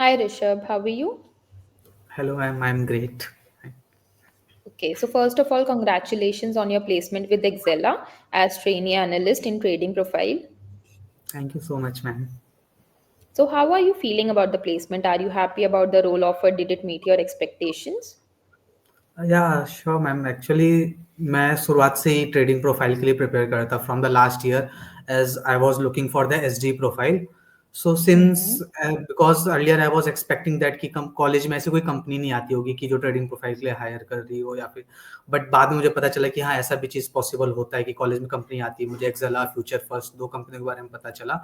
Hi Rishabh, how are you? Hello, I'm great. Okay, so first of all, congratulations on your placement with Excella as trainee analyst in trading profile. Thank you so much, ma'am. So, how are you feeling about the placement? Are you happy about the role offer? Did it meet your expectations? या sure ma'am actually मैं शुरुआत से ही trading profile के लिए prepare कर रहा था from the last year as I was looking for the SD profile so since Mm-hmm. Because earlier I was expecting that कि कॉलेज में ऐसी कोई कंपनी नहीं आती होगी कि जो ट्रेडिंग प्रोफाइल के लिए हायर कर रही हो या फिर बट बाद में मुझे पता चला कि हाँ ऐसा भी चीज़ पॉसिबल होता है कि कॉलेज में कंपनी आती है मुझे एक्सेला फ्यूचर फर्स्ट दो कंपनी के बारे में पता चला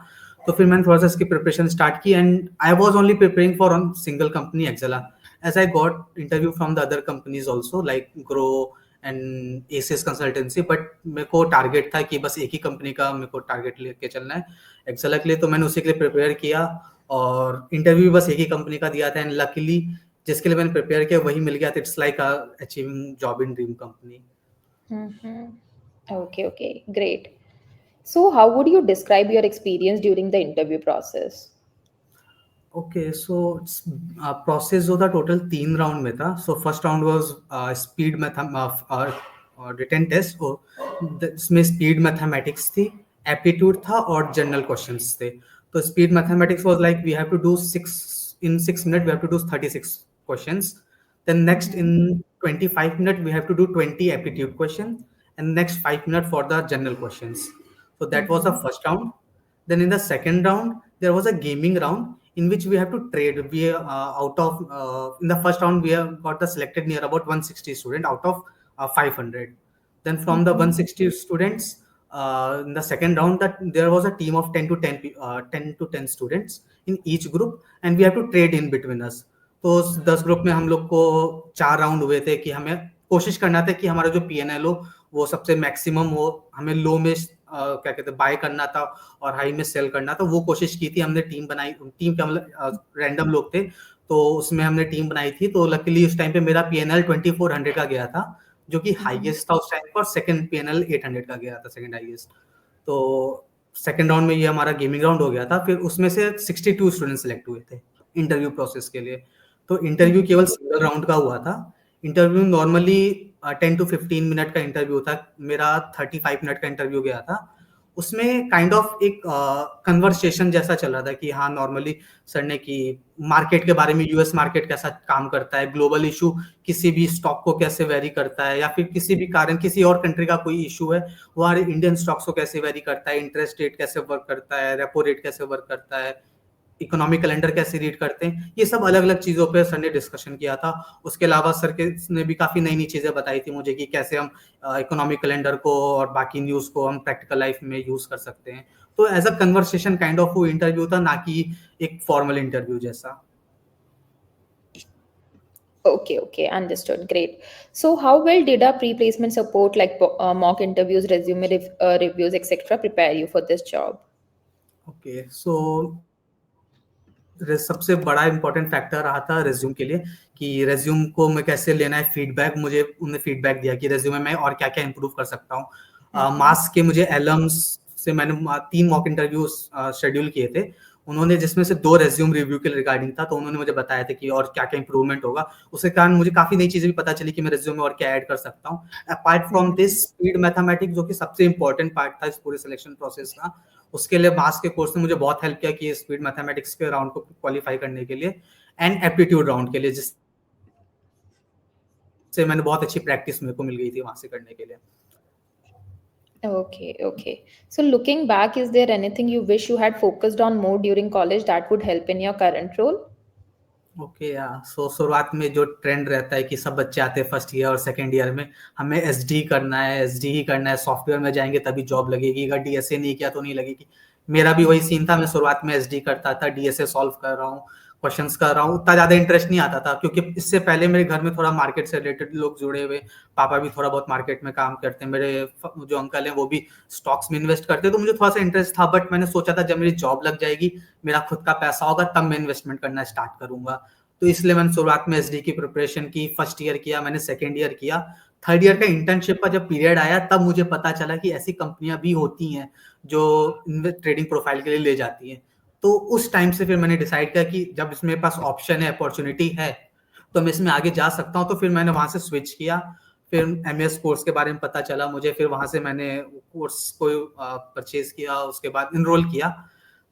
तो फिर मैंने थोड़ा सा इसकी प्रिपरेशन स्टार्ट की and I was only preparing for on single company एक्सेला as I got interview from the other companies also like Grow and Aces Consultancy but मेरे को टारगेट था कि बस एक ही कंपनी का मेरे को टारगेट लेके चलना है एक्सेल के लिए तो मैंने उसी के लिए प्रिपेयर किया और इंटरव्यू बस एक ही कंपनी का दिया था एंड लकीली जिसके लिए मैंने प्रिपेयर किया वही मिल गया था it's like achieving job in dream company Mm-hmm. Okay, great. So, how would you describe your experience during the interview process? Okay so process जो था टोटल 3 राउंड में था so first round was speed written test इसमें speed mathematics थी aptitude था और general questions थे तो speed mathematics was like we have to do 6 minute we have to do 36 questions then next in 25 minutes we have to do 20 aptitude questions and next 5 minutes for the general questions so that was the Mm-hmm. first round then in the second round there was a gaming round in which we have to trade we out of in the first round we have got the selected near about 160 student out of 500 then from the Mm-hmm. 160 students in the second round that there was a team of 10 to 10 to 10 students in each group and we have to trade in between us तो उस 10 group में हम लोग को 4 round हुए थे कि हमें कोशिश करना था कि हमारा जो पीएनएल हो वो सबसे मैक्सिमम हो हमें लो में क्या कहते हैं बाय करना था और हाई में सेल करना था वो कोशिश की थी हमने टीम बनाई टीम के मतलब रैंडम लोग थे तो उसमें हमने टीम बनाई थी तो लकीली उस टाइम पे मेरा पीएनएल 2400 का गया था जो कि हाईएस्ट था उस टाइम पर सेकंड पीएनएल 800 का गया था सेकंड हाईएस्ट तो सेकंड राउंड में ये हमारा गेमिंग राउंड हो गया था फिर उसमें से 62 स्टूडेंट सेलेक्ट हुए थे इंटरव्यू प्रोसेस के लिए तो इंटरव्यू केवल सिंगल राउंड का हुआ था इंटरव्यू नॉर्मली 10 to 15 मिनट का इंटरव्यू था मेरा 35 मिनट का इंटरव्यू गया था उसमें काइंड ऑफ एक कन्वर्सेशन जैसा चल रहा था कि हाँ नॉर्मली सर ने कि मार्केट के बारे में यूएस मार्केट कैसा काम करता है ग्लोबल इशू किसी भी स्टॉक को कैसे वेरी करता है या फिर किसी भी कारण किसी और कंट्री का कोई इशू है वो हमारे इंडियन स्टॉक्स को कैसे वेरी करता है इंटरेस्ट रेट कैसे वर्क करता है रेपो रेट कैसे वर्क करता है इकोनॉमिक कैलेंडर कैसे रीड करते हैं ये सब अलग अलग चीज़ों पे सर ने डिस्कशन किया था उसके अलावा सर के ने भी काफ़ी नई नई चीज़ें बताई थी मुझे कि कैसे हम इकोनॉमिक कैलेंडर को और बाकी न्यूज़ को हम प्रैक्टिकल लाइफ में यूज़ कर सकते हैं तो as a conversation kind of वो इंटरव्यू था ना कि एक फॉर्मल इंटरव्यू जैसा Okay, understood. Great. So, how well did our pre-placement support, like mock interviews, reviews, etc., prepare you for this job? Okay so सबसे बड़ा इंपॉर्टेंट फैक्टर रहा था रेज्यूम के लिए कि रेज्यूम को मैं कैसे लेना है फीडबैक मुझे उन्होंने फीडबैक दिया कि रेज्यूमे में और क्या क्या इंप्रूव कर सकता हूँ मास के मुझे एलम्स से मैंने 3 मॉक इंटरव्यू शेड्यूल किए थे उन्होंने जिसमें से 2 रेज्यूम रिव्यू के रिगार्डिंग था तो उन्होंने मुझे बताया था कि और क्या क्या इंप्रूवमेंट होगा उसके कारण मुझे काफी नई चीजें भी पता चली कि मैं रेज्यूम में और क्या ऐड कर सकता हूँ apart from this speed mathematics जो कि सबसे इंपॉर्टेंट पार्ट था इस पूरे सिलेक्शन प्रोसेस का उसके लिए मास के कोर्स ने मुझे बहुत हेल्प किया कि स्पीड मैथमेटिक्स के राउंड को क्वालिफाई करने के लिए एंड एप्टीट्यूड राउंड के लिए जिससे मैंने बहुत अच्छी प्रैक्टिस मेरे को मिल गई थी वहां से करने के लिए Okay. So, looking back, is there anything you wish you had focused on more during college that would help in your current role? Okay या सो शुरुआत में जो ट्रेंड रहता है कि सब बच्चे आते हैं फर्स्ट ईयर और सेकंड ईयर में हमें एसडी करना है एसडी ही करना है सॉफ्टवेयर में जाएंगे तभी जॉब लगेगी अगर डीएसए नहीं किया तो नहीं लगेगी मेरा भी वही सीन था मैं शुरुआत में एसडी करता था डीएसए सॉल्व कर रहा हूँ क्वेश्चंस कर रहा हूँ उतना ज्यादा इंटरेस्ट नहीं आता था क्योंकि इससे पहले मेरे घर में थोड़ा मार्केट से रिलेटेड लोग जुड़े हुए पापा भी थोड़ा बहुत मार्केट में काम करते हैं मेरे जो अंकल हैं वो भी स्टॉक्स में इन्वेस्ट करते हैं तो मुझे थोड़ा सा इंटरेस्ट था बट मैंने सोचा था जब मेरी जॉब लग जाएगी मेरा खुद का पैसा होगा तब मैं इन्वेस्टमेंट करना स्टार्ट करूंगा तो इसलिए मैंने शुरुआत में एसडी की प्रिपरेशन की फर्स्ट ईयर किया मैंने सेकेंड ईयर किया थर्ड ईयर का इंटर्नशिप का जब पीरियड आया तब मुझे पता चला कि ऐसी कंपनियां भी होती हैं जो ट्रेडिंग प्रोफाइल के लिए ले जाती हैं तो उस टाइम से फिर मैंने डिसाइड किया कि जब इसमें मेरे पास ऑप्शन है, अपॉर्चुनिटी है, तो मैं इसमें आगे जा सकता हूँ। तो फिर मैंने वहां से स्विच किया। फिर एमएस कोर्स के बारे में पता चला मुझे, फिर वहां से मैंने कोर्स को परचेज किया, उसके बाद इनरोल किया।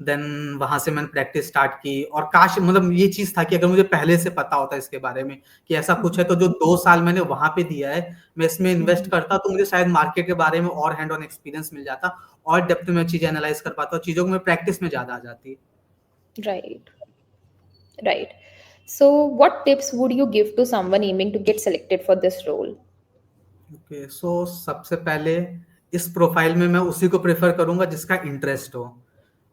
देन वहां से मैंने प्रैक्टिस स्टार्ट की। और काश, मतलब ये चीज था कि अगर मुझे पहले से पता होता इसके बारे में कि ऐसा कुछ है, तो जो 2 साल मैंने वहां पे दिया है, मैं इसमें इन्वेस्ट करता, तो मुझे शायद मार्केट के बारे में और हैंड ऑन एक्सपीरियंस मिल जाता, और डेप्थ में चीजें एनालाइज कर पाता, और चीजों को मैं प्रैक्टिस में ज्यादा आ जाती। Right, right. So, what tips would you give to someone aiming to get selected for this role? Okay, so सबसे पहले इस प्रोफाइल में मैं उसी को प्रेफर करूंगा जिसका इंटरेस्ट हो।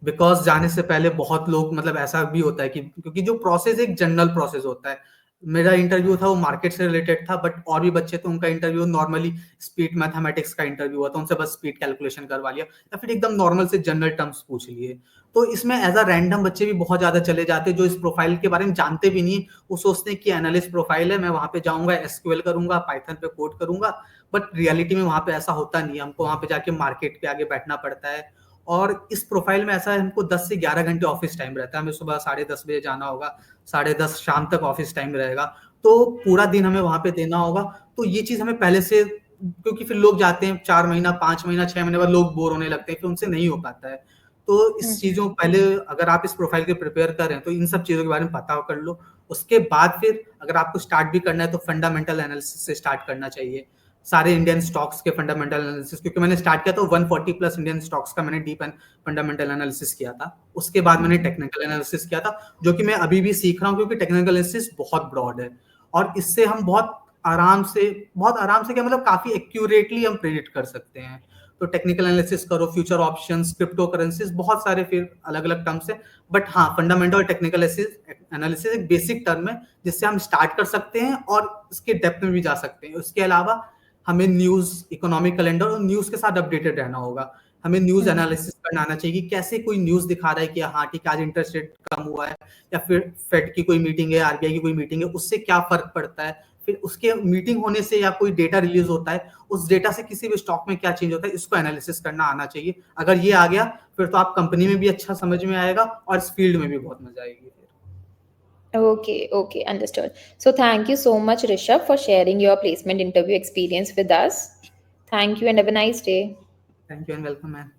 बिकॉज जाने से पहले बहुत लोग, मतलब ऐसा भी होता है कि, क्योंकि जो प्रोसेस एक जनरल प्रोसेस होता है, मेरा इंटरव्यू था वो मार्केट से रिलेटेड था, बट और भी बच्चे तो उनका इंटरव्यू नॉर्मली स्पीड मैथमेटिक्स का इंटरव्यू हुआ, तो उनसे बस स्पीड कैलकुलेशन करवा लिया, या फिर एकदम नॉर्मल से जनरल टर्म्स पूछ लिए। तो इसमें एज अ रैंडम बच्चे भी बहुत ज्यादा चले जाते हैं जो इस प्रोफाइल के बारे में जानते भी नहीं। वो सोचते हैं कि एनालिस्ट प्रोफाइल है, मैं वहां पे जाऊंगा, एसक्यूएल करूंगा, पाइथन पे कोड करूंगा, बट रियलिटी में वहां पे ऐसा होता नहीं है। हमको वहां पे जाके मार्केट पे आगे बैठना पड़ता है। और इस प्रोफाइल में ऐसा है, हमको 10 से 11 घंटे ऑफिस टाइम रहता है। हमें सुबह 10:30 बजे जाना होगा, 10:30 शाम तक ऑफिस टाइम रहेगा, तो पूरा दिन हमें वहां पे देना होगा। तो ये चीज हमें पहले से, क्योंकि फिर लोग जाते हैं 4 महीना, 5 महीना, 6 महीने बाद लोग बोर होने लगते हैं, फिर उनसे नहीं हो पाता है। तो इस चीजों पहले, अगर आप इस प्रोफाइल के प्रिपेयर कर रहे हैं, तो इन सब चीजों के बारे में पता कर लो। उसके बाद फिर अगर आपको स्टार्ट भी करना है, तो फंडामेंटल एनालिसिस से स्टार्ट करना चाहिए। सारे इंडियन स्टॉक्स के फंडामेंटल एनालिसिस, क्योंकि मैंने स्टार्ट किया तो 140 प्लस इंडियन स्टॉक्स का मैंने डीप एंड फंडामेंटल एनालिसिस किया था। उसके बाद मैंने टेक्निकल एनालिसिस किया था, जो कि मैं अभी भी सीख रहा हूँ, क्योंकि टेक्निकल एनालिसिस बहुत ब्रॉड है, और इससे हम बहुत आराम से क्या, मतलब काफी एक्यूरेटली हम प्रेडिक्ट कर सकते हैं। तो टेक्निकल एनालिसिस करो, फ्यूचर ऑप्शंस, क्रिप्टो करेंसीज, बहुत सारे फिर अलग अलग टर्म्स है। बट हाँ, फंडामेंटल और टेक्निकल एनालिसिस एक बेसिक टर्म है जिससे हम स्टार्ट कर सकते हैं और इसके डेप्थ में भी जा सकते हैं। उसके अलावा हमें न्यूज, इकोनॉमिक कैलेंडर और न्यूज के साथ अपडेटेड रहना होगा। हमें न्यूज एनालिसिस करना आना चाहिए कि कैसे कोई न्यूज दिखा रहा है कि हाँ ठीक है, आज इंटरेस्ट रेट कम हुआ है, या फिर फेड की कोई मीटिंग है, आरबीआई की कोई मीटिंग है, उससे क्या फर्क पड़ता है। फिर उसके मीटिंग होने से या कोई डेटा रिलीज होता है, उस डेटा से किसी भी स्टॉक में क्या चेंज होता है, इसको एनालिसिस करना आना चाहिए। अगर ये आ गया, फिर तो आप कंपनी में भी अच्छा समझ में आएगा, और इस फील्ड में भी बहुत मजा आएगी। Okay, okay, understood. So, thank you so much, Rishabh, for sharing your placement interview experience with us. Thank you and have a nice day. Thank you and welcome ma'am.